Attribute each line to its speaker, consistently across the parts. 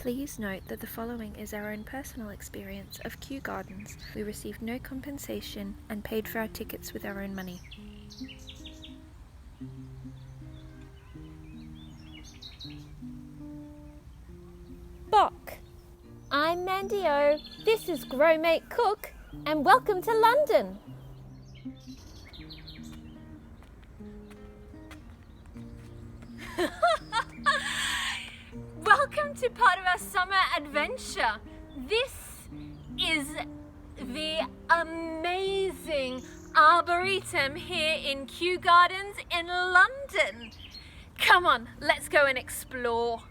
Speaker 1: Please note that the following is our own personal experience of Kew Gardens. We received no compensation and paid for our tickets with our own money.
Speaker 2: Bok. I'm Mandy O. This is Growmate Cook, and welcome to London. Welcome to part of our summer adventure. This is the amazing Arboretum here in Kew Gardens in London. Come on, let's go and explore.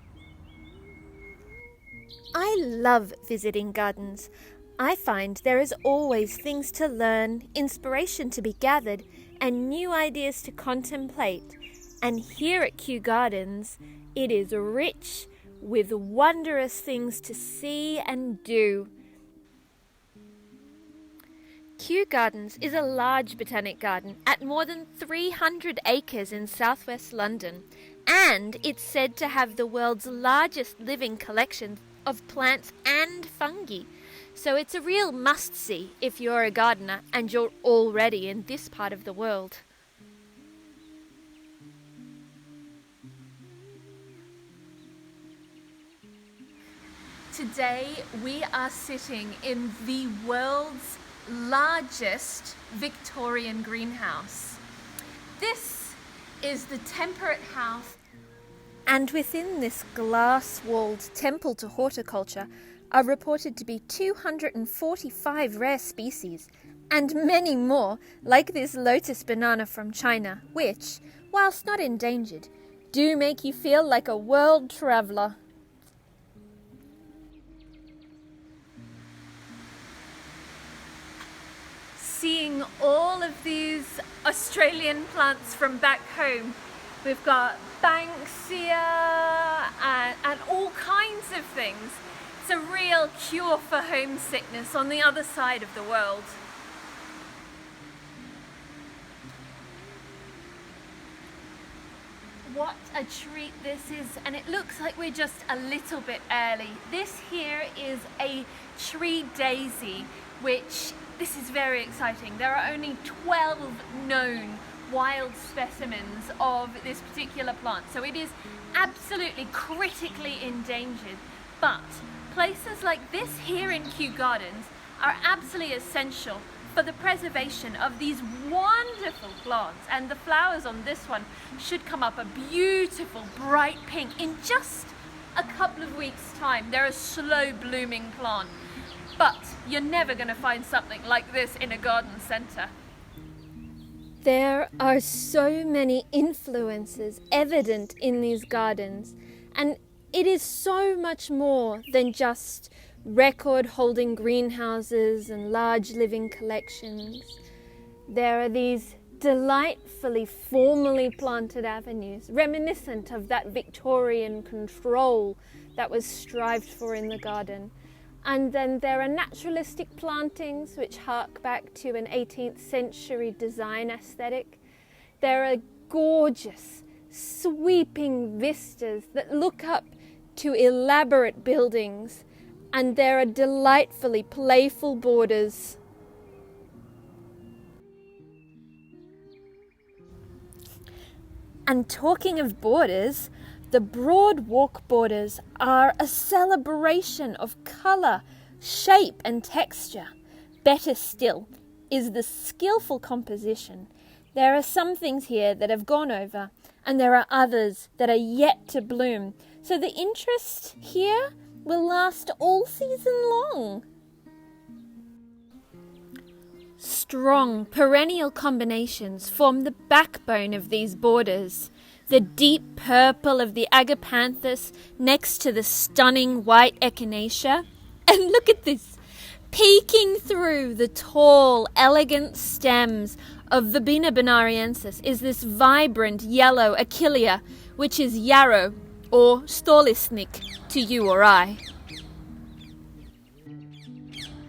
Speaker 1: I love visiting gardens. I find there is always things to learn, inspiration to be gathered, and new ideas to contemplate. And here at Kew Gardens, it is rich with wondrous things to see and do. Kew Gardens is a large botanic garden at more than 300 acres in southwest London, and it's said to have the world's largest living collection of plants and fungi. So it's a real must-see if you're a gardener and you're already in this part of the world.
Speaker 2: Today we are sitting in the world's largest Victorian greenhouse. This is the Temperate house.
Speaker 1: And within this glass-walled temple to horticulture are reported to be 245 rare species, and many more, like this lotus banana from China, which, whilst not endangered, do make you feel like a world traveller.
Speaker 2: Seeing all of these Australian plants from back home. We've got Banksia and all kinds of things. It's a real cure for homesickness on the other side of the world. What a treat this is, and it looks like we're just a little bit early. This here is a tree daisy, which this is very exciting. There are only 12 known wild specimens of this particular plant, so it is absolutely critically endangered. But places like this here in Kew Gardens are absolutely essential for the preservation of these wonderful plants, and the flowers on this one should come up a beautiful bright pink in just a couple of weeks' time. They're a slow blooming plant, but you're never going to find something like this in a garden centre.
Speaker 1: There are so many influences evident in these gardens, and it is so much more than just record-holding greenhouses and large living collections. There are these delightfully formally planted avenues, reminiscent of that Victorian control that was strived for in the garden. And then there are naturalistic plantings which hark back to an 18th century design aesthetic. There are gorgeous, sweeping vistas that look up to elaborate buildings, and there are delightfully playful borders. And talking of borders, the broad walk borders are a celebration of colour, shape and texture. Better still is the skillful composition. There are some things here that have gone over, and there are others that are yet to bloom. So the interest here will last all season long. Strong perennial combinations form the backbone of these borders. The deep purple of the agapanthus next to the stunning white echinacea. And look at this, peeking through the tall, elegant stems of the Bina bonariensis is this vibrant yellow achillea, which is yarrow or stolisnik to you or I.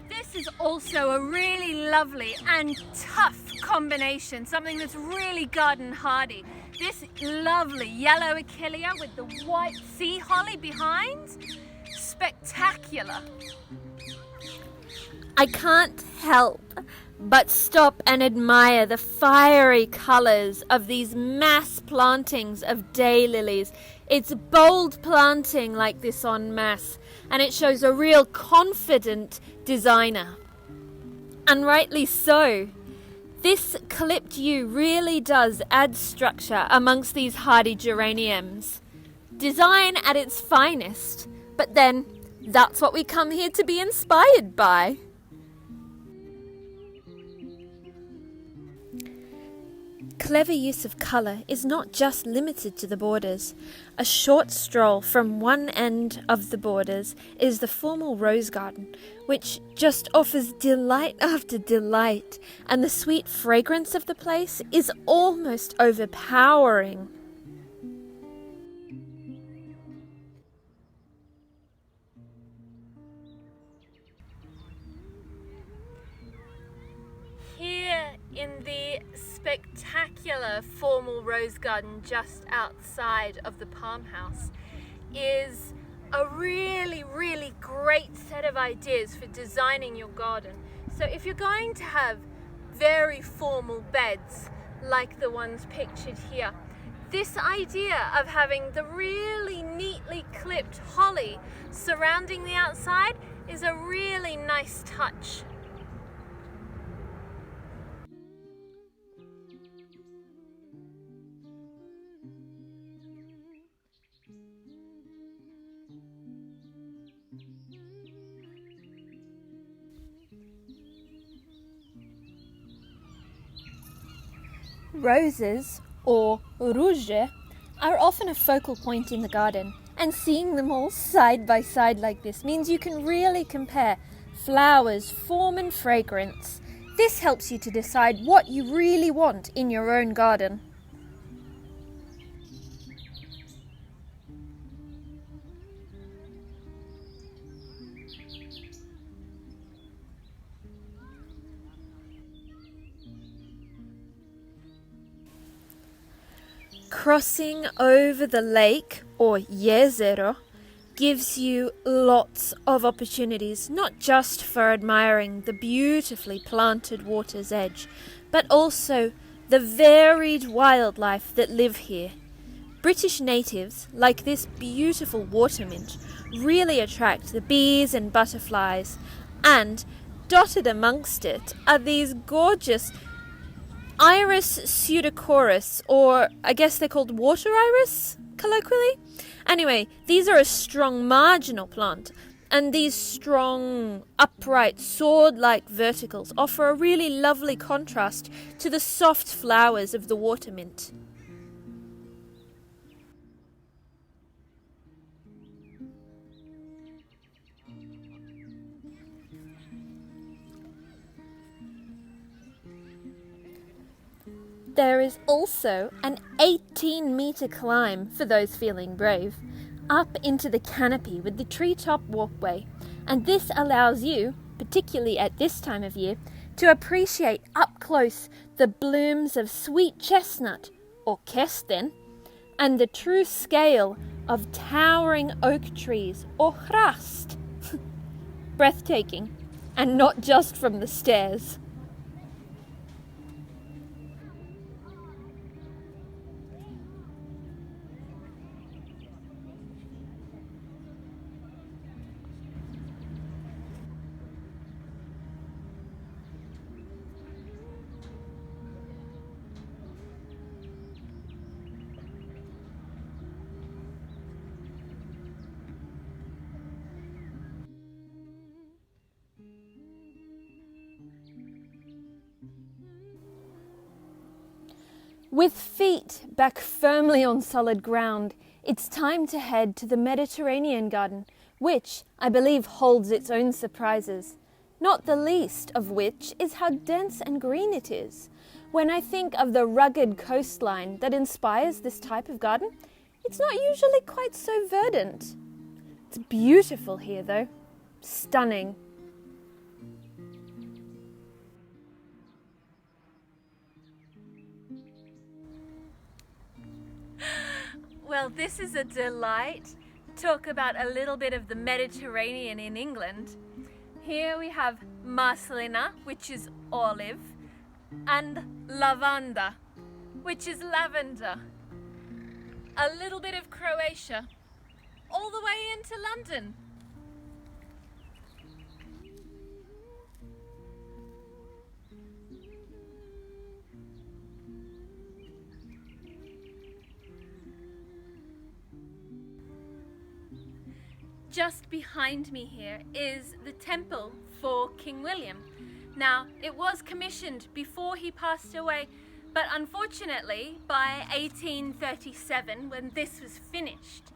Speaker 2: This is also a really lovely and tough combination, something that's really garden hardy. This lovely yellow achillea with the white sea holly behind spectacular.
Speaker 1: I can't help but stop and admire the fiery colours of these mass plantings of daylilies. It's bold planting like this en masse, and it shows a real confident designer. And rightly so. This clipped yew really does add structure amongst these hardy geraniums. Design at its finest, but then that's what we come here to be inspired by. Clever use of colour is not just limited to the borders. A short stroll from one end of the borders is the formal rose garden, which just offers delight after delight, and the sweet fragrance of the place is almost overpowering.
Speaker 2: Here in the spectacular formal rose garden just outside of the palm house is a really great set of ideas for designing your garden. So if you're going to have very formal beds like the ones pictured here, this idea of having the really neatly clipped holly surrounding the outside is a really nice touch.
Speaker 1: Roses, or rouge, are often a focal point in the garden, and seeing them all side by side like this means you can really compare flowers, form and fragrance. This helps you to decide what you really want in your own garden. Crossing over the lake, or jezero, gives you lots of opportunities, not just for admiring the beautifully planted water's edge, but also the varied wildlife that live here. British natives, like this beautiful water mint, really attract the bees and butterflies, and dotted amongst it are these gorgeous Iris pseudochorus, or I guess they're called water iris, colloquially. Anyway, these are a strong marginal plant, and these strong, upright, sword-like verticals offer a really lovely contrast to the soft flowers of the water mint. There is also an 18-metre climb for those feeling brave, up into the canopy with the treetop walkway, and this allows you, particularly at this time of year, to appreciate up close the blooms of sweet chestnut, or kesten, and the true scale of towering oak trees, or grast. Breathtaking, and not just from the stairs. With feet back firmly on solid ground, it's time to head to the Mediterranean garden, which I believe holds its own surprises, not the least of which is how dense and green it is. When I think of the rugged coastline that inspires this type of garden, it's not usually quite so verdant. It's beautiful here though, stunning.
Speaker 2: Well, this is a delight talk about a little bit of the Mediterranean in England, here we have maslina, which is olive, and lavanda, which is lavender. A little bit of Croatia, all the way into London. Just behind me here is the temple for King William. Now, it was commissioned before he passed away, but unfortunately, by 1837, when this was finished,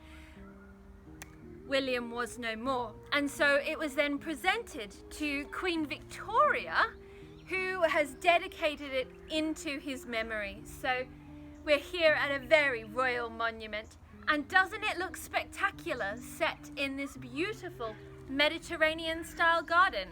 Speaker 2: William was no more. And so it was then presented to Queen Victoria, who has dedicated it into his memory. So we're here at a very royal monument. And doesn't it look spectacular, set in this beautiful Mediterranean-style garden?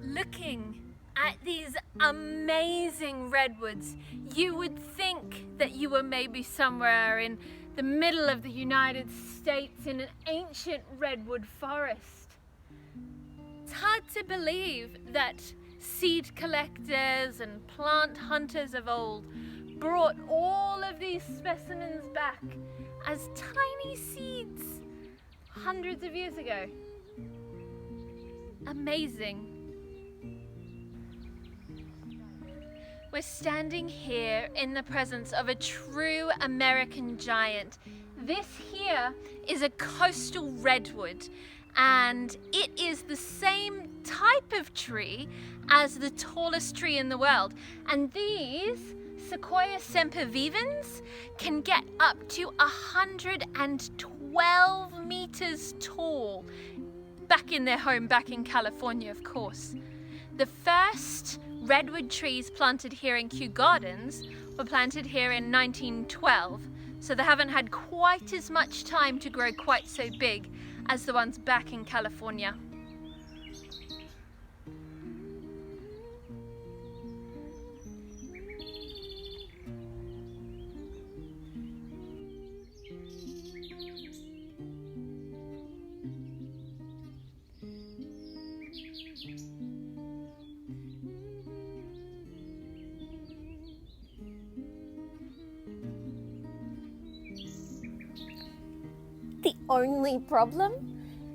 Speaker 2: Looking at these amazing redwoods, you would think that you were maybe somewhere in the middle of the United States in an ancient redwood forest. It's hard to believe that seed collectors and plant hunters of old brought all of these specimens back as tiny seeds hundreds of years ago. Amazing. We're standing here in the presence of a true American giant. This here is a coastal redwood, and it is the same type of tree as the tallest tree in the world. And these Sequoia sempervivens can get up to 112 meters tall, back in their home, back in California, of course. The first redwood trees planted here in Kew Gardens were planted here in 1912, so they haven't had quite as much time to grow quite so big as the ones back in California.
Speaker 1: The only problem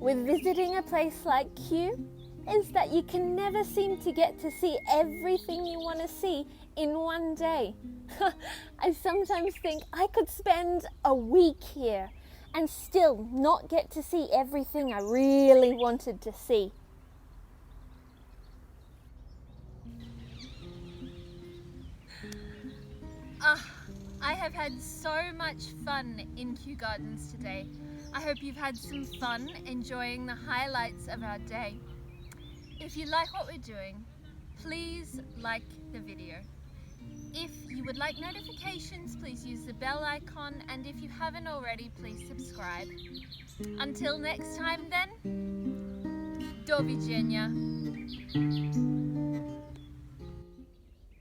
Speaker 1: with visiting a place like Kew is that you can never seem to get to see everything you want to see in one day. I sometimes think I could spend a week here and still not get to see everything I really wanted to see.
Speaker 2: I have had so much fun in Kew Gardens today. I hope you've had some fun enjoying the highlights of our day. If you like what we're doing, please like the video. If you would like notifications, please use the bell icon, and if you haven't already, please subscribe. Until next time then, do widzenia.